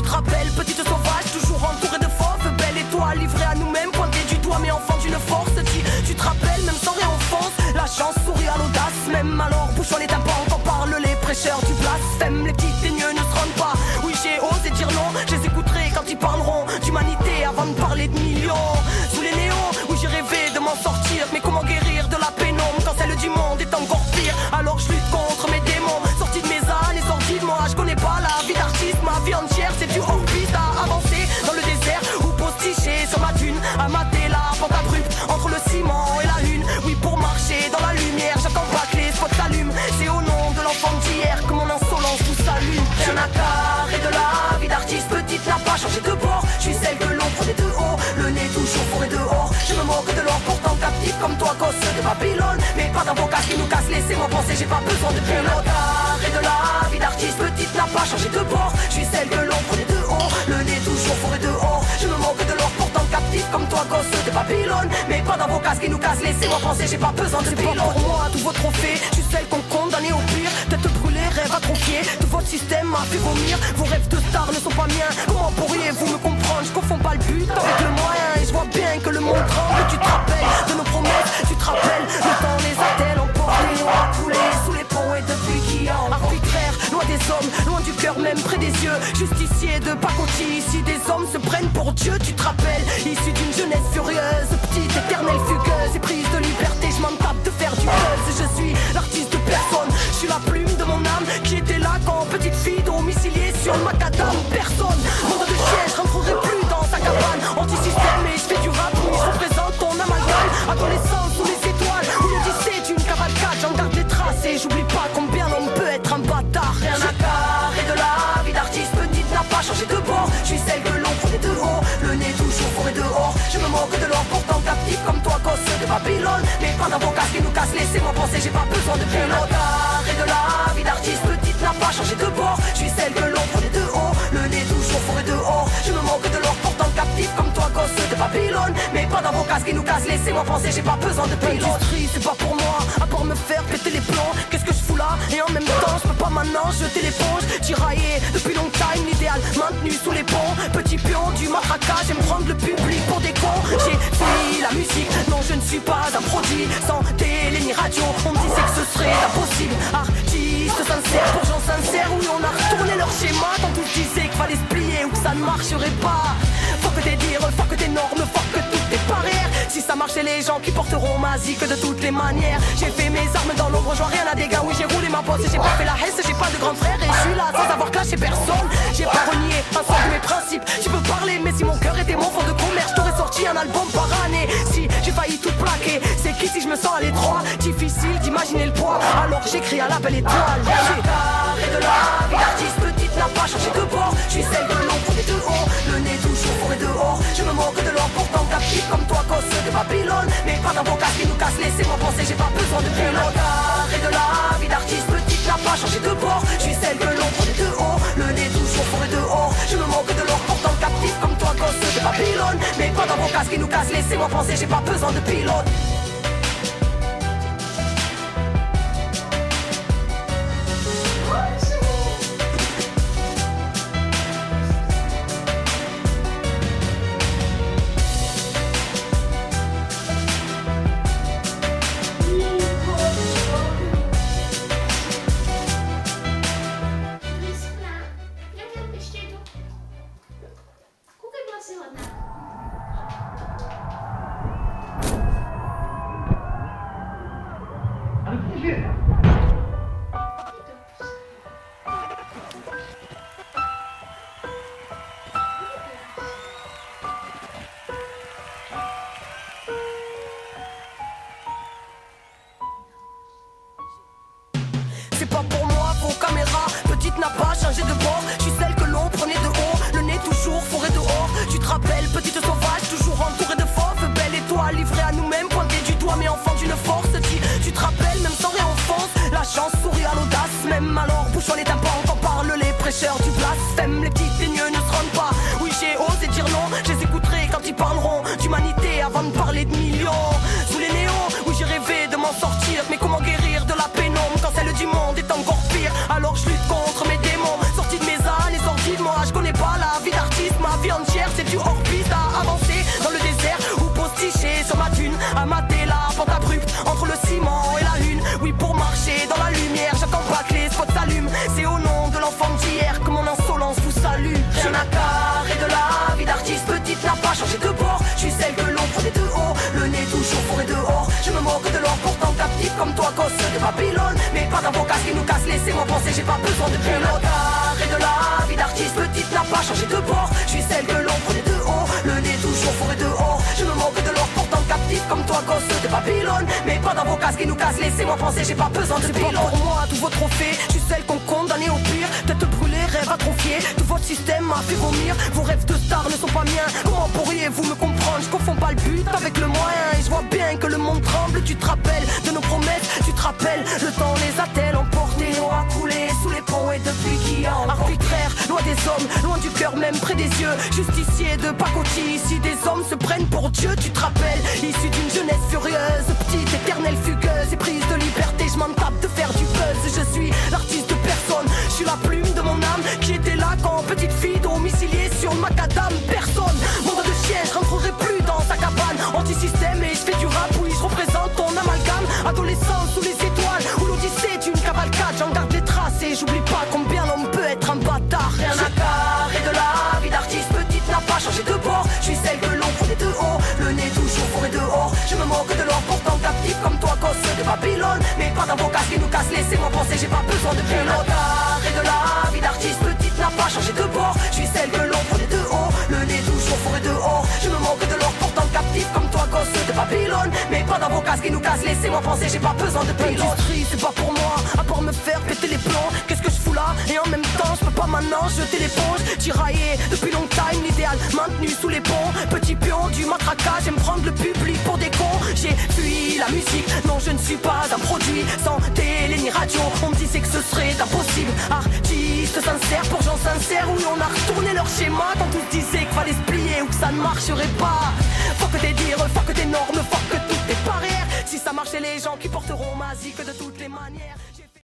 te rappelles, petite sauvage, toujours entourée de fauves, belle étoile, livrée à nous-mêmes, pointée du doigt, mais enfant d'une force. Tu te rappelles, même sans réenfance, la chance sourit à l'audace, même alors, bouchons les tympans quand parlent les prêcheurs du blasphème. Les petits teigneux ne se rendent pas, oui j'ai osé dire non, je les écouterai quand ils parleront d'humanité avant de parler de millions. Sous les néons, oui j'ai rêvé de m'en sortir, mais comment guérir de la pénombre quand celle du monde est encore pire? Alors je lutte contre mes démons, sortis de mes ânes et sortis de moi. Je connais pas la vie d'artiste, ma vie entière c'est du hors-piste à avancer dans le désert ou posticher sur ma dune, à mater la pente abrupte entre le ciment et la lune. Oui pour marcher dans la lumière, j'attends pas que les spots s'allument. C'est au nom de l'enfant d'hier que mon insolence vous salue. Rien à carrer de la vie d'artiste, petite n'a pas changé de bord. Je suis celle que l'on prenait de haut, le nez toujours fourré dehors. Je me moque de l'or pourtant captif comme toi, gosse de Babylone. Mais pas dans vos casques qui nous cassent, laissez-moi penser, j'ai pas besoin de pilote. Carré de la vie d'artiste, petite n'a pas changé de bord. Je suis celle que l'on prenait de haut, le nez toujours fourré dehors. Je me moque de l'or pourtant captif comme toi, gosse de Babylone. Mais pas dans vos casques qui nous cassent, laissez-moi penser, j'ai pas besoin de pilote. Pour moi, tous vos trophées, je suis celle qu'on condamnait au pire. Tête brûlée, rêve atrophié, tout votre système m'a fait vomir. Vos rêves de star ne sont pas miens, comment pourriez-vous me comprendre? Je confonds pas le but avec le moyen, et je vois bien que le monde tremble. Tu te rappelles de nos promesses, tu te rappelles, le temps les a-t-elle emportés, on a coulé sous les ponts et depuis qui en arbitraire, loin des hommes, loin du cœur même près des yeux, justicier de pacotille, ici des hommes se prennent pour Dieu. Tu te rappelles, issu d'une jeunesse furieuse, petite éternelle fugueuse et prise de liberté, je m'en tape de faire du buzz. Je suis l'artiste de personne, je suis la plume de mon âme qui était là quand petite fille domiciliée sur le macadam. Personne, monde de chien, je rentrerai plus dans sa cabane. Anti-système et je fais du rap, oui, je représente ton amalgame. Adolescence sous les étoiles, où l'Odyssée d'une cavalcade, j'en garde les traces et j'oublie pas combien l'on peut être un bâtard. Rien à carrer de la vie d'artiste, petite n'a pas changé de bord. Je suis celle que l'on prenait de haut, le nez toujours fourré dehors. Je me moque de l'or pourtant captif comme toi, gosse de Babylone. Mais pas dans vos casques qui nous cassent, laissez-moi penser, j'ai pas besoin de pilote. Carré de la vie d'artiste, petite n'a pas changé de bord. Je suis celle que l'on prenait de haut, le nez toujours fourré dehors. Je me moque de l'or pourtant captif comme toi, gosse de Babylone. Mais pas dans vos casques qui nous cassent, laissez-moi penser, j'ai pas besoin de pilote. L'industrie c'est pas pour moi, à part me faire péter les plombs. Qu'est-ce que je fous là? Et en même temps je peux pas maintenant jeter l'éponge. Tiraillé depuis long time, l'idéal maintenu sous les ponts. Petit pion du matraquage, j'aime prendre le public pour des cons. J'ai fait la musique, non je ne suis pas un produit. Sans télé ni radio, on me disait que ce serait impossible. Artiste sincère, pour gens sincères, oui on a retourné leur schéma. Quand tous disaient qu'il fallait se plier ou que ça ne marcherait pas. Faut que des dires, faut que des normes, faut que toutes des barrières. Si ça marchait les gens qui porteront ma zik de toutes les manières. J'ai fait mes armes dans l'ombre, je vois rien à dégâts. Oui j'ai roulé ma bosse et j'ai pas fait la hesse. J'ai pas de grand frère et je suis là sans avoir clashé personne. J'ai pas renié un seul de mes principes. Tu peux parler mais si mon cœur était mon fond de commerce, j'aurais sorti un album par année. Si j'ai failli tout plaquer, c'est qu'ici je me sens à l'étroit. Difficile d'imaginer le poids, alors j'écris à la belle étoile. Carré de la vie d'artiste, petite n'a pas changé de bord. Je suis celle que l'on prenait de haut, le nez toujours fourré dehors. Je me moque de l'or pourtant captif comme toi, gosse de Babylone. Mais pas dans vos casques qui nous cassent, laissez-moi penser, j'ai pas besoin de pilote. Carré de la vie d'artiste, petite n'a pas changé de bord. Je suis celle que l'on prenait de haut, le nez toujours fourré dehors. Je me moque de l'or pourtant captif comme toi, gosse de Babylone. Mais pas dans vos casques qui nous cassent, laissez-moi penser, j'ai pas besoin de pilote. C'est pas pour moi, vos caméras, petite n'a pas changé de bord. Je suis celle que l'on prenait de haut, le nez toujours fourré dehors. Tu te rappelles, petite sauvage, toujours entourée de fauves, belle étoile, livrée à nous-mêmes, pointée du doigt, mais enfant d'une force. Tu te rappelles, même sans réenfance, la chance sourit à l'audace. Même alors, bouchons les tympans quand parlent les prêcheurs du blasphème. Les petits teigneux ne se rendent pas, oui j'ai osé dire non. Je les écouterai quand ils parleront d'humanité avant de parler de millions. Sous les néons, oui j'ai rêvé de m'en sortir, mais comment guérir de la pénombre quand celle du monde est encore pire? Alors je lutte contre mes démons, sortis de mes ânes et sortis de moi. Je connais pas la vie vie entière, c'est du hors-piste à avancer dans le désert ou posticher sur ma dune, à mater la pente abrupte entre le ciment et la lune. Oui, pour marcher dans la lumière, j'attends pas que les spots s'allument. C'est au nom de l'enfant d'hier que mon insolence vous salue. Rien à carrer de la vie d'artiste, petite n'a pas changé de bord. Je suis celle que l'on prenait de haut, le nez toujours fourré dehors. Je me moque de l'or pourtant captif comme toi, gosse de Babylone. Mais pas dans vos casques qui nous cassent, laissez-moi penser, j'ai pas besoin de pilote. Carré de la vie d'artiste, petite n'a pas changé de bord. Je suis celle que l'on prenait de haut, le nez toujours fourré dehors. Je me moque de l'or pourtant captif comme toi, gosse de Babylone. Mais pas dans vos casques qui nous cassent, laissez-moi penser, j'ai pas besoin de pilote. Pour moi, tous vos trophées, je suis celle qu'on condamnait au pire. Tête brûlée, rêve atrophié, tout votre système m'a fait vomir. Vos rêves de star ne sont pas miens, comment pourriez-vous me comprendre? Je confonds pas le but avec le moyen et je vois bien que le monde tremble. Tu te rappelles de nos promesses, tu te rappelles, le temps les a-t-elle emportés? L'eau a coulé sous les ponts et depuis qui a arbitraire, loin des hommes, loin du cœur, même près des yeux. Justicier de pacotille, ici des hommes se prennent pour Dieu. Tu te rappelles, issu d'une jeunesse furieuse, petite éternelle fugueuse et prise de liberté, je m'en tape de faire du buzz. Je suis l'artiste de personne, je suis la plume de mon âme qui était là quand petite fille domiciliée sur le macadam. Personne, monde de chien, je rentrerai plus dans sa cabane. Anti-système et je fais du rap, oui je représente ton amalgame. Adolescent sous les étoiles, où l'odyssée est une cavalcade. J'en garde les traces et j'oublie pas combien l'homme peut être un bâtard. Rien à carrer de la vie d'artiste, petite n'a pas changé de bord. Je suis celle que l'on prenait de haut, le nez toujours fourré dehors. Je me moque de l'or pourtant captif comme toi, gosse de Babylone. Mais pas dans vos casques qui nous cassent, laissez-moi penser, j'ai pas besoin de pilote. Carré de la vie d'artiste, petite n'a pas changé de bord. Je suis celle que l'on prenait de haut, le nez toujours fourré dehors. Je me moque de l'or pourtant captif comme toi, gosse de Babylone. Mais pas dans vos casques qui nous cassent, laissez-moi penser, j'ai pas besoin de pilote. L'industrie c'est pas pour moi, à part me faire péter les plombs. Qu'est-ce que je fous là? Et en même temps je peux pas maintenant jeter l'éponge. Tiraillé depuis longtemps, l'idéal maintenu sous les ponts. Petit pion du matraquage, j'aime prendre le public pour des cons. J'ai fui la musique, non je ne suis pas un produit sans télé ni radio. On me disait que ce serait impossible. Artiste sincère pour gens sincères, oui on a retourné leur schéma quand tous disaient qu'il fallait se plier ou que ça ne marcherait pas. Faut que tes dires, faut que tes normes, faut que toutes tes barrières. Si ça marchait les gens qui porteront ma zik de toutes les manières.